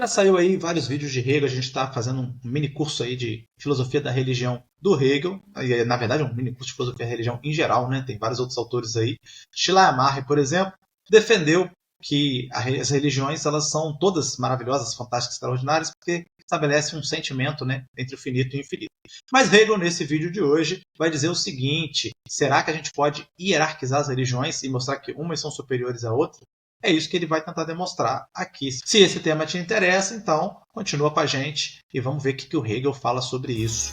Já saiu aí vários vídeos de Hegel, a gente está fazendo um mini curso aí de filosofia da religião do Hegel, na verdade um mini curso de filosofia da religião em geral, né? Tem vários outros autores aí. Schleiermacher, por exemplo, defendeu que as religiões elas são todas maravilhosas, fantásticas, extraordinárias, porque estabelecem um sentimento, né, entre o finito e o infinito. Mas Hegel, nesse vídeo de hoje, vai dizer o seguinte: será que a gente pode hierarquizar as religiões e mostrar que umas são superiores à outra? É isso que ele vai tentar demonstrar aqui. Se esse tema te interessa, então continua com a gente e vamos ver o que o Hegel fala sobre isso.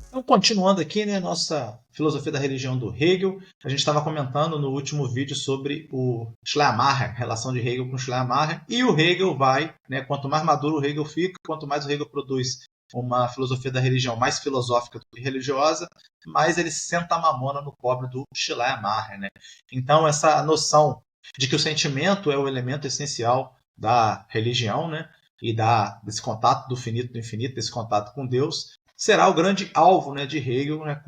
Então, continuando aqui, né, nossa filosofia da religião do Hegel, a gente estava comentando no último vídeo sobre o Schleiermacher, a relação de Hegel com Schleiermacher, e o Hegel vai, né, quanto mais maduro o Hegel fica, quanto mais o Hegel produz uma filosofia da religião mais filosófica do que religiosa, mais ele senta a mamona no pobre do Schleiermacher, né? Então, essa noção de que o sentimento é o elemento essencial da religião, né, e desse contato do finito do infinito, desse contato com Deus, será o grande alvo, né, de Hegel, né,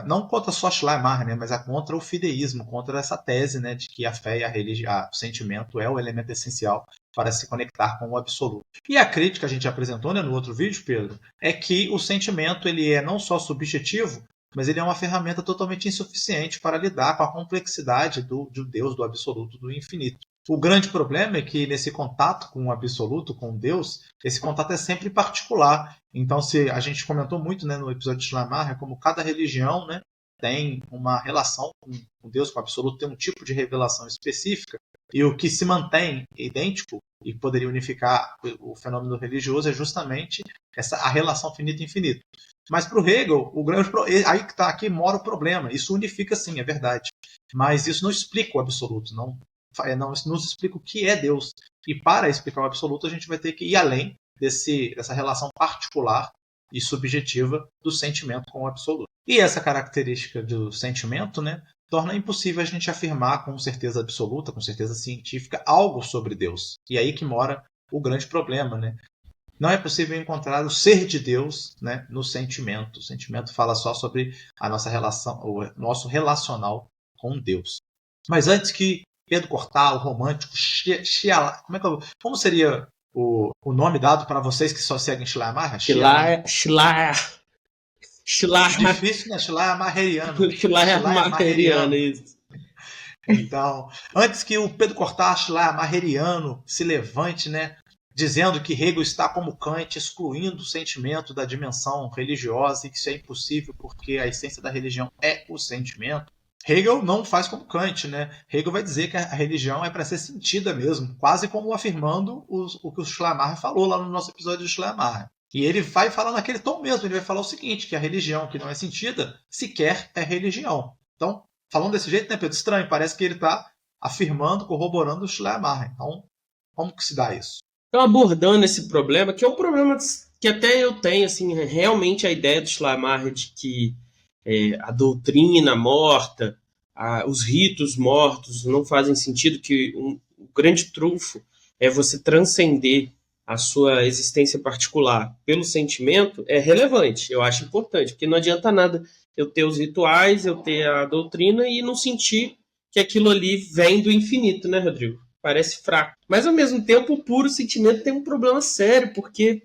não contra só Schleiermacher, né, mas contra o fideísmo, contra essa tese, né, de que a fé e o sentimento é o elemento essencial para se conectar com o absoluto. E a crítica que a gente apresentou, né, no outro vídeo, Pedro, é que o sentimento ele é não só subjetivo, mas ele é uma ferramenta totalmente insuficiente para lidar com a complexidade do Deus, do absoluto, do infinito. O grande problema é que nesse contato com o absoluto, com Deus, esse contato é sempre particular. Então, se a gente comentou muito, né, no episódio de Schleiermacher, como cada religião, né, tem uma relação com Deus, com o absoluto, tem um tipo de revelação específica, e o que se mantém idêntico e poderia unificar o fenômeno religioso é justamente a relação finito-infinito. Mas para o Hegel, aí que tá, aqui mora o problema. Isso unifica sim, é verdade. Mas isso não explica o absoluto, não nos explica o que é Deus. E para explicar o absoluto, a gente vai ter que ir além dessa relação particular e subjetiva do sentimento com o absoluto. E essa característica do sentimento, né, torna impossível a gente afirmar com certeza absoluta, com certeza científica, algo sobre Deus. E aí que mora o grande problema, né? Não é possível encontrar o ser de Deus, né, no sentimento. O sentimento fala só sobre a nossa relação, o nosso relacional com Deus. Mas antes que Pedro Cortar, o romântico, como seria o nome dado para vocês que só seguem Schleiermacher? Difícil, né? Schleiermacheriano. Schleiermacheriano, isso. Então, antes que o Pedro Cortar, Schleiermacheriano, se levante, né, dizendo que Hegel está como Kant, excluindo o sentimento da dimensão religiosa e que isso é impossível porque a essência da religião é o sentimento, Hegel não faz como Kant, né? Hegel vai dizer que a religião é para ser sentida mesmo, quase como afirmando o que o Schleiermacher falou lá no nosso episódio de Schleiermacher. E ele vai falar naquele tom mesmo, ele vai falar o seguinte, que a religião que não é sentida sequer é religião. Então, falando desse jeito, né, Pedro? Estranho, parece que ele está afirmando, corroborando o Schleiermacher. Então, como que se dá isso? Então, abordando esse problema, que é um problema que até eu tenho, assim, realmente a ideia do Schleiermacher de que a doutrina morta, os ritos mortos não fazem sentido, que o grande trunfo é você transcender a sua existência particular pelo sentimento, é relevante, eu acho importante, porque não adianta nada eu ter os rituais, eu ter a doutrina e não sentir que aquilo ali vem do infinito, né, Rodrigo? Parece fraco. Mas, ao mesmo tempo, o puro sentimento tem um problema sério, porque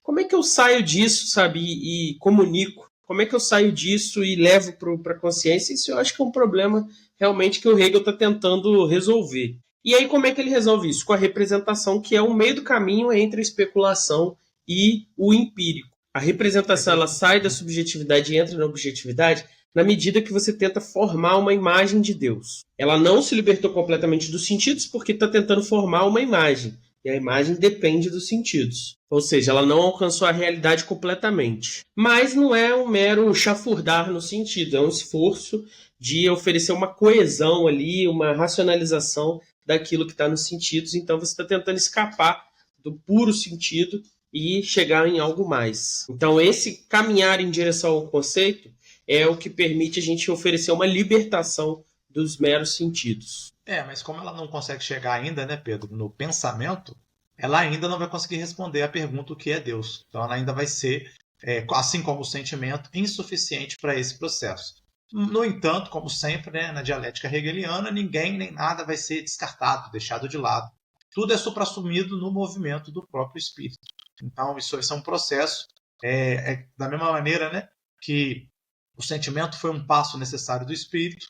como é que eu saio disso, sabe, e comunico? Como é que eu saio disso e levo para a consciência? Isso eu acho que é um problema realmente que o Hegel está tentando resolver. E aí como é que ele resolve isso? Com a representação, que é o meio do caminho entre a especulação e o empírico. A representação ela sai da subjetividade e entra na objetividade na medida que você tenta formar uma imagem de Deus. Ela não se libertou completamente dos sentidos porque está tentando formar uma imagem. E a imagem depende dos sentidos. Ou seja, ela não alcançou a realidade completamente. Mas não é um mero chafurdar no sentido, é um esforço de oferecer uma coesão ali, uma racionalização daquilo que está nos sentidos. Então você está tentando escapar do puro sentido e chegar em algo mais. Então esse caminhar em direção ao conceito é o que permite a gente oferecer uma libertação dos meros sentidos. Mas como ela não consegue chegar ainda, né, Pedro, no pensamento, ela ainda não vai conseguir responder a pergunta o que é Deus. Então ela ainda vai ser, assim como o sentimento, insuficiente para esse processo. No entanto, como sempre, né, na dialética hegeliana, ninguém nem nada vai ser descartado, deixado de lado. Tudo é suprassumido no movimento do próprio espírito. Então, isso é um processo, da mesma maneira, né, que o sentimento foi um passo necessário do espírito,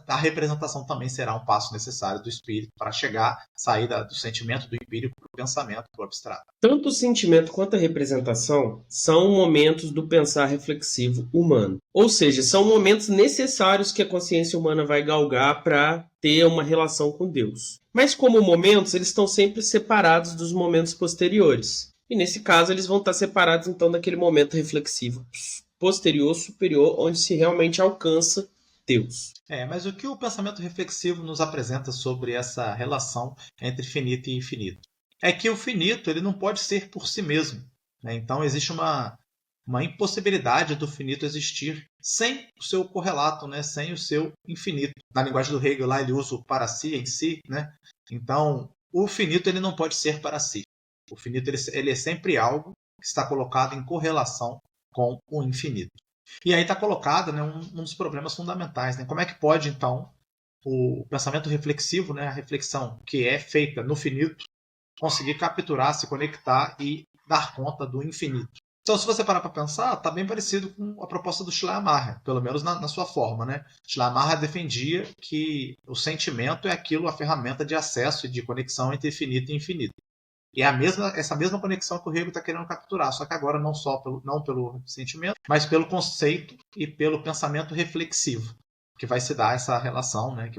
a representação também será um passo necessário do espírito para chegar, sair do sentimento do empírico para o pensamento, para o abstrato. Tanto o sentimento quanto a representação são momentos do pensar reflexivo humano. Ou seja, são momentos necessários que a consciência humana vai galgar para ter uma relação com Deus. Mas como momentos, eles estão sempre separados dos momentos posteriores. E nesse caso, eles vão estar separados então daquele momento reflexivo posterior, superior, onde se realmente alcança Deus. Mas o que o pensamento reflexivo nos apresenta sobre essa relação entre finito e infinito? É que o finito ele não pode ser por si mesmo. Né? Então existe uma impossibilidade do finito existir sem o seu correlato, né? Sem o seu infinito. Na linguagem do Hegel, lá ele usa o para si em si. Né? Então o finito ele não pode ser para si. O finito ele é sempre algo que está colocado em correlação com o infinito. E aí está colocado, né, um dos problemas fundamentais. Né? Como é que pode, então, o pensamento reflexivo, né, a reflexão que é feita no finito, conseguir capturar, se conectar e dar conta do infinito? Então, se você parar para pensar, está bem parecido com a proposta do Schleiermacher, pelo menos na sua forma. Né? Schleiermacher defendia que o sentimento é aquilo, a ferramenta de acesso e de conexão entre finito e infinito. E é essa mesma conexão que o Hegel está querendo capturar, só que agora não pelo sentimento, mas pelo conceito e pelo pensamento reflexivo, que vai se dar essa relação, né?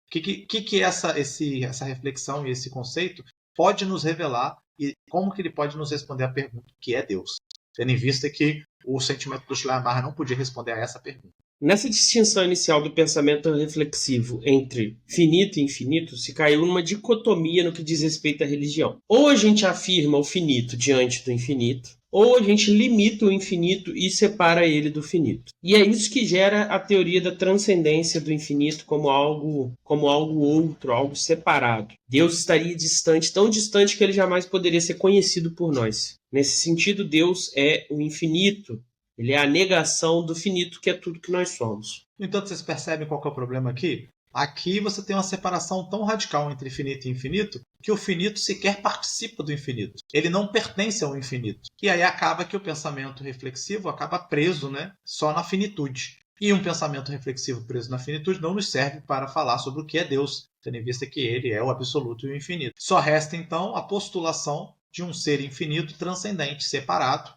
Que essa reflexão e esse conceito pode nos revelar e como que ele pode nos responder a pergunta, que é Deus, tendo em vista que o sentimento do Schleiermacher não podia responder a essa pergunta. Nessa distinção inicial do pensamento reflexivo entre finito e infinito, se caiu numa dicotomia no que diz respeito à religião. Ou a gente afirma o finito diante do infinito, ou a gente limita o infinito e separa ele do finito. E é isso que gera a teoria da transcendência do infinito como algo outro, algo separado. Deus estaria distante, tão distante que ele jamais poderia ser conhecido por nós. Nesse sentido, Deus é o infinito. Ele é a negação do finito, que é tudo que nós somos. No entanto, vocês percebem qual que é o problema aqui? Aqui você tem uma separação tão radical entre finito e infinito que o finito sequer participa do infinito. Ele não pertence ao infinito. E aí acaba que o pensamento reflexivo acaba preso, né, só na finitude. E um pensamento reflexivo preso na finitude não nos serve para falar sobre o que é Deus, tendo em vista que ele é o absoluto e o infinito. Só resta, então, a postulação de um ser infinito transcendente, separado,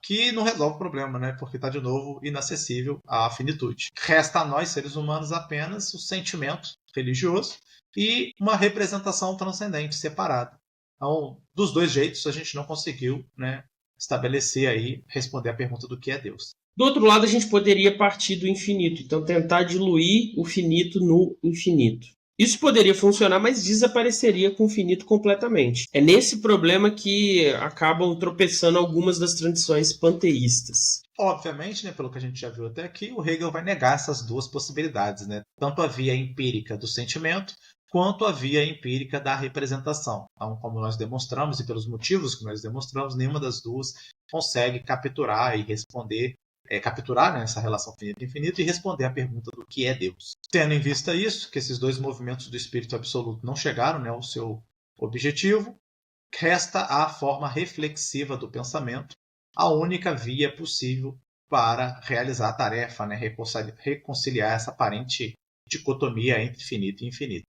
que não resolve o problema, né? Porque está de novo inacessível à finitude. Resta a nós, seres humanos, apenas o sentimento religioso e uma representação transcendente, separada. Então, dos dois jeitos, a gente não conseguiu, né, estabelecer aí, responder a pergunta do que é Deus. Do outro lado, a gente poderia partir do infinito, então tentar diluir o finito no infinito. Isso poderia funcionar, mas desapareceria com o finito completamente. É nesse problema que acabam tropeçando algumas das tradições panteístas. Obviamente, né, pelo que a gente já viu até aqui, o Hegel vai negar essas duas possibilidades, né? Tanto a via empírica do sentimento, quanto a via empírica da representação. Então, como nós demonstramos, e pelos motivos que nós demonstramos, nenhuma das duas consegue capturar e responder capturar, né, essa relação finito-infinito e responder à pergunta do que é Deus. Tendo em vista isso, que esses dois movimentos do espírito absoluto não chegaram, né, ao seu objetivo, resta a forma reflexiva do pensamento, a única via possível para realizar a tarefa, né, reconciliar essa aparente dicotomia entre finito e infinito.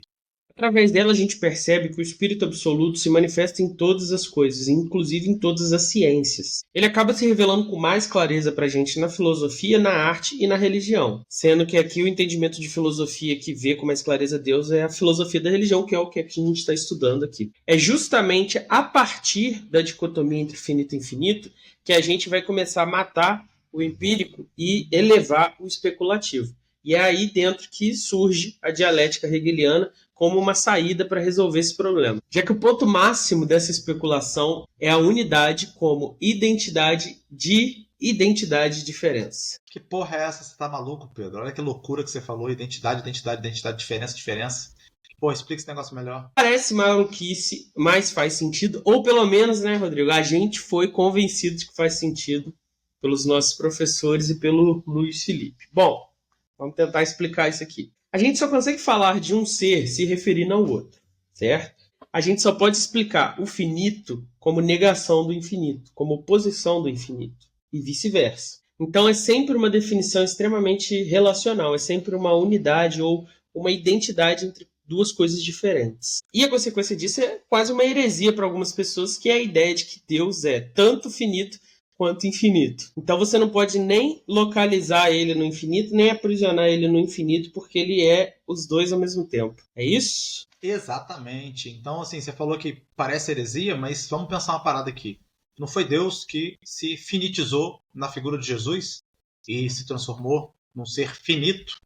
Através dela, a gente percebe que o Espírito Absoluto se manifesta em todas as coisas, inclusive em todas as ciências. Ele acaba se revelando com mais clareza para a gente na filosofia, na arte e na religião, sendo que aqui o entendimento de filosofia que vê com mais clareza Deus é a filosofia da religião, que é o que aqui a gente está estudando aqui. É justamente a partir da dicotomia entre finito e infinito que a gente vai começar a matar o empírico e elevar o especulativo. E é aí dentro que surge a dialética hegeliana como uma saída para resolver esse problema. Já que o ponto máximo dessa especulação é a unidade como identidade de diferença. Que porra é essa? Você tá maluco, Pedro? Olha que loucura que você falou. Identidade, diferença. Pô, explica esse negócio melhor. Parece maluquice, mas faz sentido. Ou pelo menos, né, Rodrigo? A gente foi convencido de que faz sentido pelos nossos professores e pelo Luiz Felipe. Bom, Vamos tentar explicar isso aqui. A gente só consegue falar de um ser se referindo ao outro, certo? A gente só pode explicar o finito como negação do infinito, como oposição do infinito, e vice-versa. Então é sempre uma definição extremamente relacional, é sempre uma unidade ou uma identidade entre duas coisas diferentes. E a consequência disso é quase uma heresia para algumas pessoas, que é a ideia de que Deus é tanto finito quanto infinito. Então você não pode nem localizar ele no infinito, nem aprisionar ele no infinito, porque ele é os dois ao mesmo tempo. É isso? Exatamente. Então, assim, você falou que parece heresia, mas vamos pensar uma parada aqui. Não foi Deus que se finitizou na figura de Jesus e se transformou num ser finito?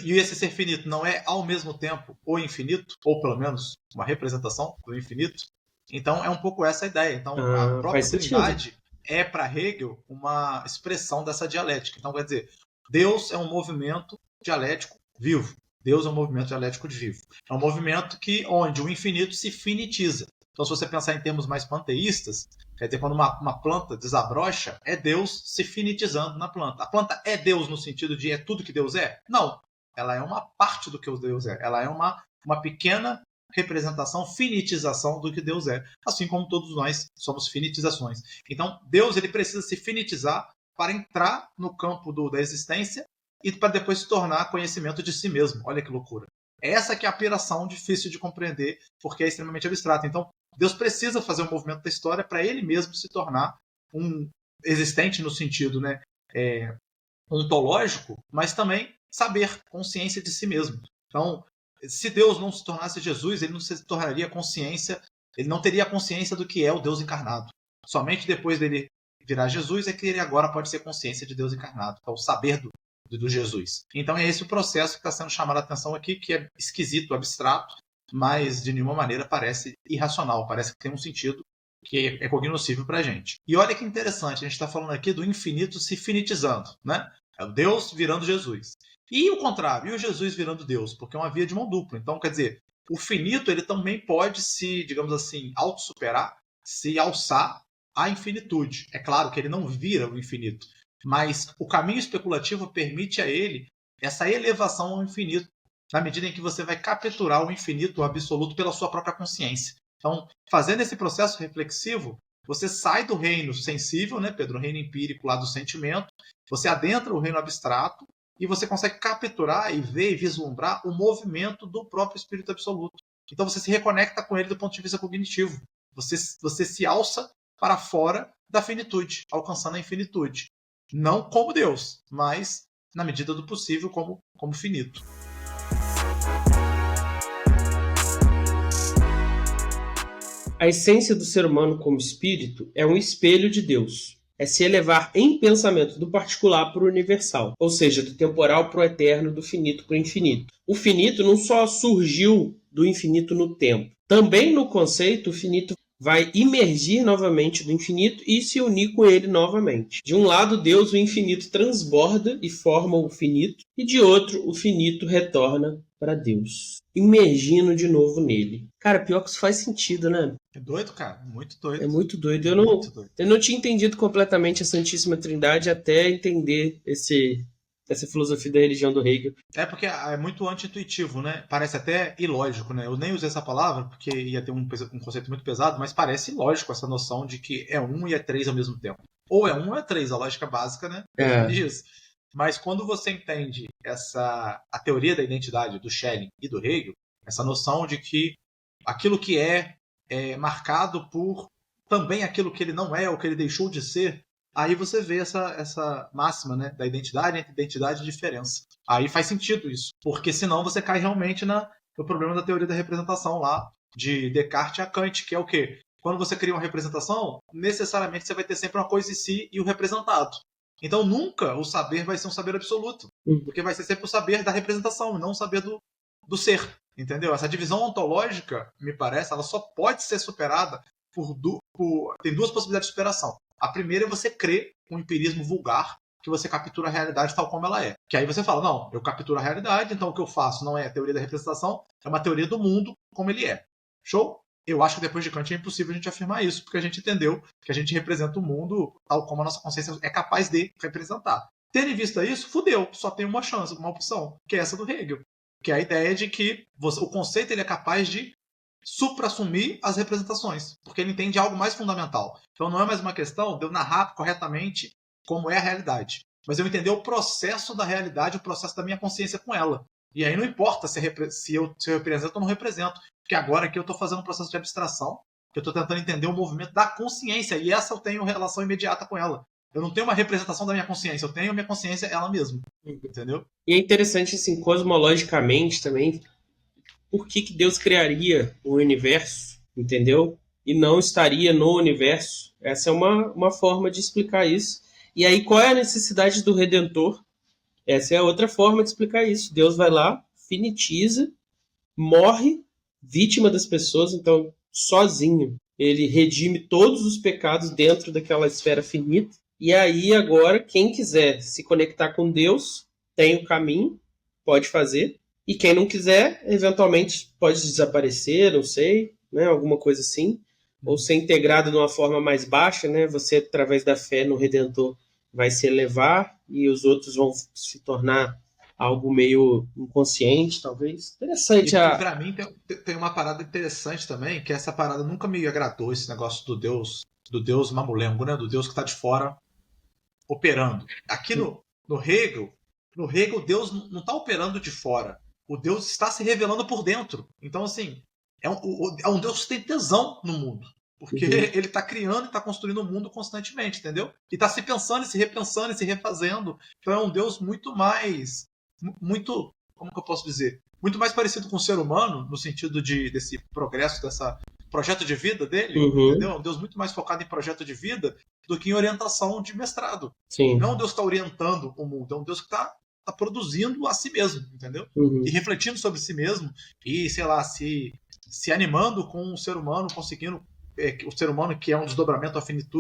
E esse ser finito não é, ao mesmo tempo, o infinito, ou pelo menos uma representação do infinito? Então, é um pouco essa a ideia. Então, a própria Faz sentido. Trindade é, para Hegel, uma expressão dessa dialética. Então, quer dizer, Deus é um movimento dialético vivo. Deus é um movimento dialético vivo. É um movimento onde o infinito se finitiza. Então, se você pensar em termos mais panteístas, quer dizer, quando uma planta desabrocha, é Deus se finitizando na planta. A planta é Deus no sentido de é tudo que Deus é? Não. Ela é uma parte do que Deus é. Ela é uma pequena representação, finitização do que Deus é. Assim como todos nós somos finitizações. Então, Deus ele precisa se finitizar para entrar no campo da existência e para depois se tornar conhecimento de si mesmo. Olha que loucura. Essa que é a operação difícil de compreender, porque é extremamente abstrata. Então, Deus precisa fazer um movimento da história para ele mesmo se tornar um existente no sentido, né, ontológico, mas também saber, consciência de si mesmo. Então, se Deus não se tornasse Jesus, ele não se tornaria consciência, ele não teria consciência do que é o Deus encarnado. Somente depois dele virar Jesus é que ele agora pode ser consciência de Deus encarnado, que é o saber do Jesus. Então é esse o processo que está sendo chamado a atenção aqui, que é esquisito, abstrato, mas de nenhuma maneira parece irracional, parece que tem um sentido que é cognoscível para a gente. E olha que interessante, a gente está falando aqui do infinito se finitizando, né? É o Deus virando Jesus. E o contrário, e o Jesus virando Deus, porque é uma via de mão dupla. Então, quer dizer, o finito ele também pode se, digamos assim, autossuperar, se alçar à infinitude. É claro que ele não vira o infinito, mas o caminho especulativo permite a ele essa elevação ao infinito, na medida em que você vai capturar o infinito, o absoluto, pela sua própria consciência. Então, fazendo esse processo reflexivo, você sai do reino sensível, né, Pedro? O reino empírico lá do sentimento, você adentra o reino abstrato e você consegue capturar e ver e vislumbrar o movimento do próprio espírito absoluto. Então você se reconecta com ele do ponto de vista cognitivo. Você se alça para fora da finitude, alcançando a infinitude. Não como Deus, mas na medida do possível como finito. A essência do ser humano como espírito é um espelho de Deus. É se elevar em pensamento do particular para o universal, ou seja, do temporal para o eterno, do finito para o infinito. O finito não só surgiu do infinito no tempo. Também no conceito, o finito vai imergir novamente do infinito e se unir com ele novamente. De um lado, Deus, o infinito, transborda e forma o finito, e de outro, o finito retorna para Deus, imergindo de novo nele. Cara, pior que isso faz sentido, né? É doido, cara. Muito doido. É muito doido. Doido. Eu não tinha entendido completamente a Santíssima Trindade até entender essa filosofia da religião do Hegel. É porque é muito anti-intuitivo, né? Parece até ilógico, né? Eu nem usei essa palavra porque ia ter um conceito muito pesado, mas parece ilógico essa noção de que é um e é três ao mesmo tempo. Ou é um ou é três, a lógica básica, né? Disso. Mas quando você entende a teoria da identidade do Schelling e do Hegel, essa noção de que aquilo que é marcado por também aquilo que ele não é ou que ele deixou de ser, aí você vê essa máxima, né, da identidade entre identidade e diferença. Aí faz sentido isso, porque senão você cai realmente no problema da teoria da representação lá, de Descartes a Kant, que é o quê? Quando você cria uma representação, necessariamente você vai ter sempre uma coisa em si e o representado. Então nunca o saber vai ser um saber absoluto, porque vai ser sempre o saber da representação e não o saber do ser, entendeu? Essa divisão ontológica, me parece, ela só pode ser superada tem duas possibilidades de superação. A primeira é você crer com um empirismo vulgar que você captura a realidade tal como ela é. Que aí você fala, não, eu capturo a realidade, então o que eu faço não é a teoria da representação, é uma teoria do mundo como ele é. Show? Eu acho que depois de Kant é impossível a gente afirmar isso, porque a gente entendeu que a gente representa o mundo tal como a nossa consciência é capaz de representar. Tendo em vista isso, fudeu, só tem uma chance, uma opção, que é essa do Hegel, que é a ideia de que o conceito ele é capaz de supra-assumir as representações, porque ele entende algo mais fundamental. Então não é mais uma questão de eu narrar corretamente como é a realidade, mas eu entender o processo da realidade, o processo da minha consciência com ela. E aí não importa se eu represento ou não represento, porque agora aqui eu estou fazendo um processo de abstração, que eu estou tentando entender o movimento da consciência, e essa eu tenho relação imediata com ela. Eu não tenho uma representação da minha consciência, eu tenho a minha consciência ela mesma. Entendeu? E é interessante, assim, cosmologicamente também, por que Deus criaria o universo, entendeu? E não estaria no universo. Essa é uma forma de explicar isso. E aí, qual é a necessidade do Redentor? Essa é a outra forma de explicar isso. Deus vai lá, finitiza, morre, vítima das pessoas, então, sozinho. Ele redime todos os pecados dentro daquela esfera finita. E aí, agora, quem quiser se conectar com Deus, tem o caminho, pode fazer. E quem não quiser, eventualmente pode desaparecer, não sei, né, alguma coisa assim. Ou ser integrado de uma forma mais baixa, né? Você, através da fé no Redentor, vai se elevar e os outros vão se tornar algo meio inconsciente, talvez. Interessante. E pra mim tem uma parada interessante também, que essa parada nunca me agradou, esse negócio do Deus mamulengo, né? Do Deus que tá de fora operando. Aqui no Hegel, Deus não está operando de fora. O Deus está se revelando por dentro. Então, assim, é um Deus que tem tesão no mundo. Porque ele está criando e está construindo o mundo constantemente, entendeu? E está se pensando, e se repensando, e se refazendo. Então é um Deus muito mais... Muito... Como que eu posso dizer? Muito mais parecido com o ser humano, no sentido desse progresso, dessa projeto de vida dele, entendeu? É um Deus muito mais focado em projeto de vida do que em orientação de mestrado. Sim. Não é um Deus que está orientando o mundo, é um Deus que está produzindo a si mesmo, entendeu? E refletindo sobre si mesmo e, sei lá, se animando com o ser humano, conseguindo o ser humano, que é um desdobramento,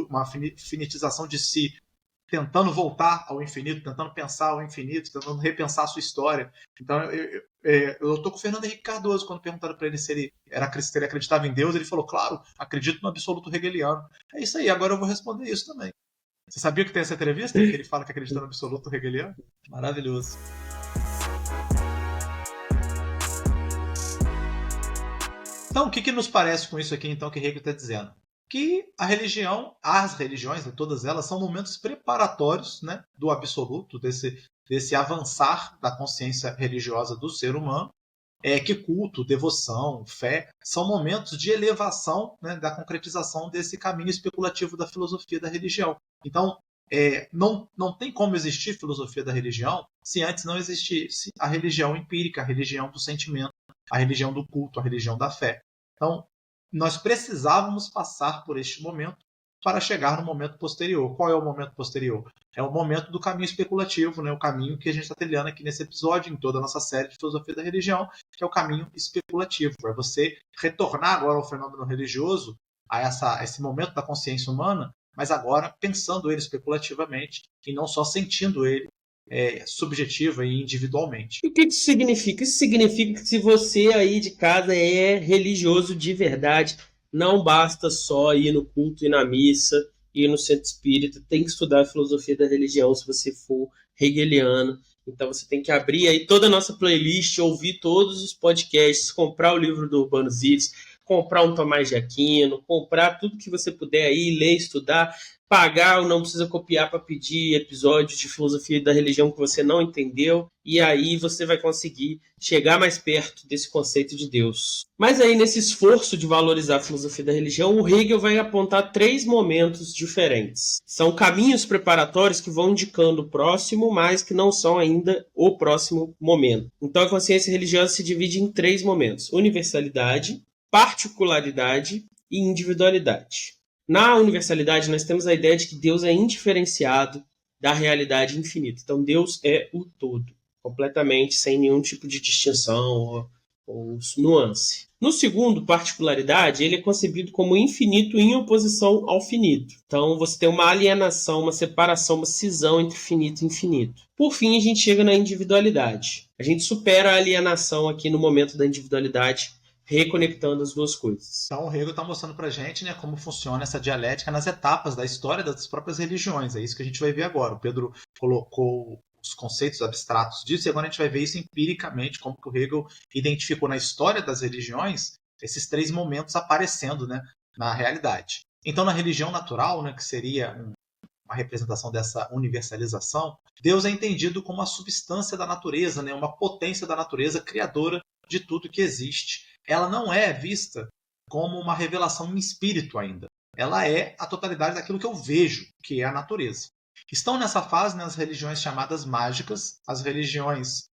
uma finitização de si, tentando voltar ao infinito, tentando pensar ao infinito, tentando repensar a sua história. Então, eu tô com o Fernando Henrique Cardoso, quando perguntaram para ele se ele acreditava em Deus, ele falou, claro, acredito no absoluto hegeliano. É isso aí, agora eu vou responder isso também. Você sabia que tem essa entrevista? Que ele fala que acredita no absoluto hegeliano? Maravilhoso. Então, o que nos parece com isso aqui, então, que Hegel está dizendo? Que as religiões, todas elas, são momentos preparatórios, né, do absoluto, desse avançar da consciência religiosa do ser humano, que culto, devoção, fé, são momentos de elevação, né, da concretização desse caminho especulativo da filosofia da religião. Então, não tem como existir filosofia da religião se antes não existisse a religião empírica, a religião do sentimento, a religião do culto, a religião da fé. Então, nós precisávamos passar por este momento para chegar no momento posterior. Qual é o momento posterior? É o momento do caminho especulativo, né? O caminho que a gente está trilhando aqui nesse episódio, em toda a nossa série de filosofia da religião, que é o caminho especulativo. É você retornar agora ao fenômeno religioso, a esse momento da consciência humana, mas agora pensando ele especulativamente e não só sentindo ele subjetiva e individualmente. E o que isso significa? Isso significa que se você aí de casa é religioso de verdade, não basta só ir no culto e na missa, ir no centro espírita, tem que estudar a filosofia da religião se você for hegeliano. Então você tem que abrir aí toda a nossa playlist, ouvir todos os podcasts, comprar o livro do Urbano Zites, comprar um Tomás de Aquino, comprar tudo que você puder aí, ler, estudar, pagar ou não precisa copiar para pedir episódios de filosofia da religião que você não entendeu, e aí você vai conseguir chegar mais perto desse conceito de Deus. Mas aí, nesse esforço de valorizar a filosofia da religião, o Hegel vai apontar 3 momentos diferentes. São caminhos preparatórios que vão indicando o próximo, mas que não são ainda o próximo momento. Então a consciência religiosa se divide em 3 momentos: universalidade, particularidade e individualidade. Na universalidade, nós temos a ideia de que Deus é indiferenciado da realidade infinita. Então, Deus é o todo, completamente, sem nenhum tipo de distinção ou nuance. No segundo, particularidade, ele é concebido como infinito em oposição ao finito. Então, você tem uma alienação, uma separação, uma cisão entre finito e infinito. Por fim, a gente chega na individualidade. A gente supera a alienação aqui no momento da individualidade, reconectando as duas coisas. Então o Hegel está mostrando para a gente, né, como funciona essa dialética nas etapas da história das próprias religiões. É isso que a gente vai ver agora. O Pedro colocou os conceitos abstratos disso e agora a gente vai ver isso empiricamente, como que o Hegel identificou na história das religiões esses três momentos aparecendo, né, na realidade. Então na religião natural, né, que seria uma representação dessa universalização, Deus é entendido como a substância da natureza, né, uma potência da natureza criadora de tudo que existe. Ela não é vista como uma revelação em espírito ainda. Ela é a totalidade daquilo que eu vejo, que é a natureza. Estão nessa fase, né, as religiões chamadas mágicas, as religiões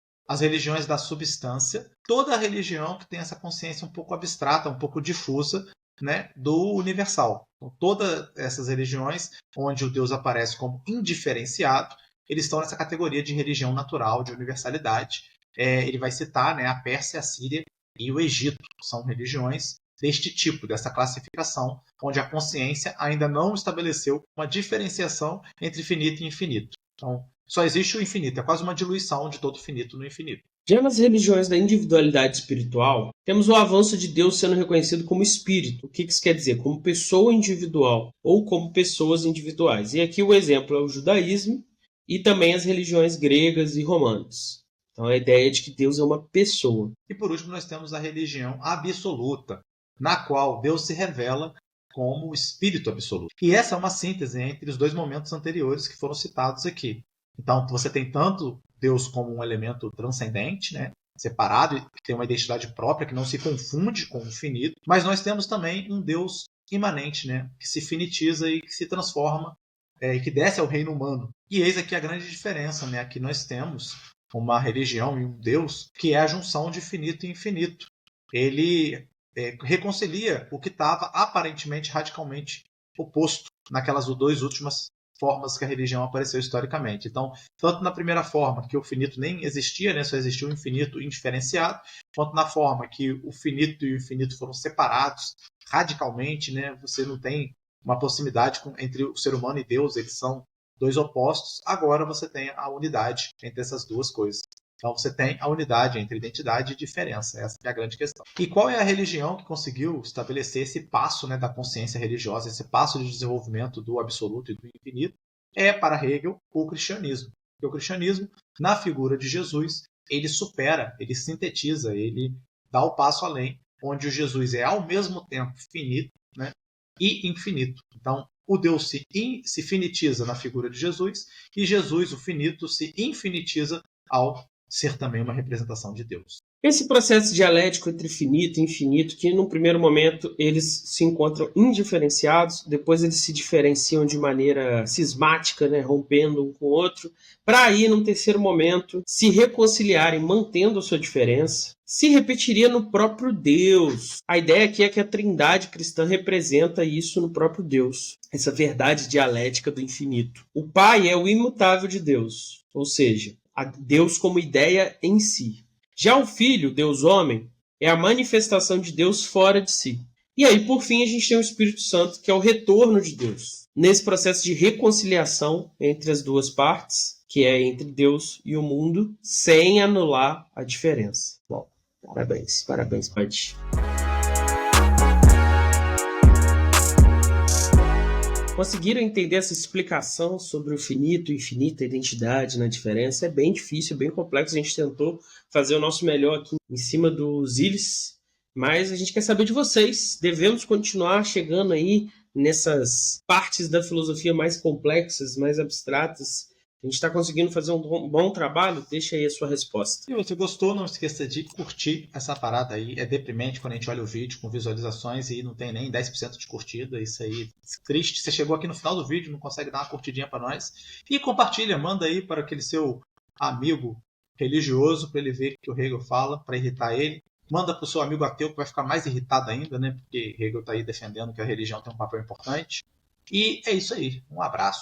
da substância, toda a religião que tem essa consciência um pouco abstrata, um pouco difusa, né, do universal. Então, todas essas religiões onde o Deus aparece como indiferenciado, eles estão nessa categoria de religião natural, de universalidade. Ele vai citar, né, a Pérsia, a Síria e o Egito. São religiões deste tipo, dessa classificação, onde a consciência ainda não estabeleceu uma diferenciação entre finito e infinito. Então, só existe o infinito, é quase uma diluição de todo finito no infinito. Já nas religiões da individualidade espiritual, temos o avanço de Deus sendo reconhecido como espírito. O que isso quer dizer? Como pessoa individual ou como pessoas individuais. E aqui o exemplo é o judaísmo e também as religiões gregas e romanas. Então a ideia de que Deus é uma pessoa. E por último nós temos a religião absoluta, na qual Deus se revela como o Espírito absoluto. E essa é uma síntese entre os dois momentos anteriores que foram citados aqui. Então você tem tanto Deus como um elemento transcendente, né, separado, que tem uma identidade própria, que não se confunde com o finito, mas nós temos também um Deus imanente, né, que se finitiza e que se transforma, e que desce ao reino humano. E eis aqui a grande diferença, né? Aqui nós temos uma religião e um Deus que é a junção de finito e infinito. Ele reconcilia o que estava aparentemente radicalmente oposto naquelas duas últimas formas que a religião apareceu historicamente. Então, tanto na primeira forma, que o finito nem existia, né, só existia o infinito indiferenciado, quanto na forma que o finito e o infinito foram separados radicalmente, né, você não tem uma proximidade entre o ser humano e Deus, eles são dois opostos. Agora você tem a unidade entre essas duas coisas. Então você tem a unidade entre identidade e diferença. Essa é a grande questão. E qual é a religião que conseguiu estabelecer esse passo, né, da consciência religiosa, esse passo de desenvolvimento do absoluto e do infinito? É, para Hegel, o cristianismo. Porque o cristianismo, na figura de Jesus, ele supera, ele sintetiza, ele dá o passo além, onde o Jesus é ao mesmo tempo finito, né, e infinito. Então, o Deus se finitiza na figura de Jesus e Jesus, o finito, se infinitiza ao ser também uma representação de Deus. Esse processo dialético entre finito e infinito, que num primeiro momento eles se encontram indiferenciados, depois eles se diferenciam de maneira cismática, né, rompendo um com o outro, para aí, num terceiro momento, se reconciliarem, mantendo a sua diferença, se repetiria no próprio Deus. A ideia aqui é que a trindade cristã representa isso no próprio Deus, essa verdade dialética do infinito. O Pai é o imutável de Deus, ou seja, a Deus como ideia em si. Já o Filho, Deus homem, é a manifestação de Deus fora de si. E aí, por fim, a gente tem o Espírito Santo, que é o retorno de Deus. Nesse processo de reconciliação entre as duas partes, que é entre Deus e o mundo, sem anular a diferença. Bom, parabéns, Paty. Conseguiram entender essa explicação sobre o finito e infinita, a identidade na diferença? É bem difícil, bem complexo. A gente tentou fazer o nosso melhor aqui em cima dos ílis, mas a gente quer saber de vocês. Devemos continuar chegando aí nessas partes da filosofia mais complexas, mais abstratas. A gente está conseguindo fazer um bom trabalho? Deixa aí a sua resposta. Se você gostou, não esqueça de curtir essa parada aí. É deprimente quando a gente olha o vídeo com visualizações e não tem nem 10% de curtida. Isso aí é triste. Você chegou aqui no final do vídeo, não consegue dar uma curtidinha para nós. E compartilha, manda aí para aquele seu amigo religioso para ele ver o que o Hegel fala, para irritar ele. Manda para o seu amigo ateu, que vai ficar mais irritado ainda, né? Porque Hegel está aí defendendo que a religião tem um papel importante. E é isso aí. Um abraço.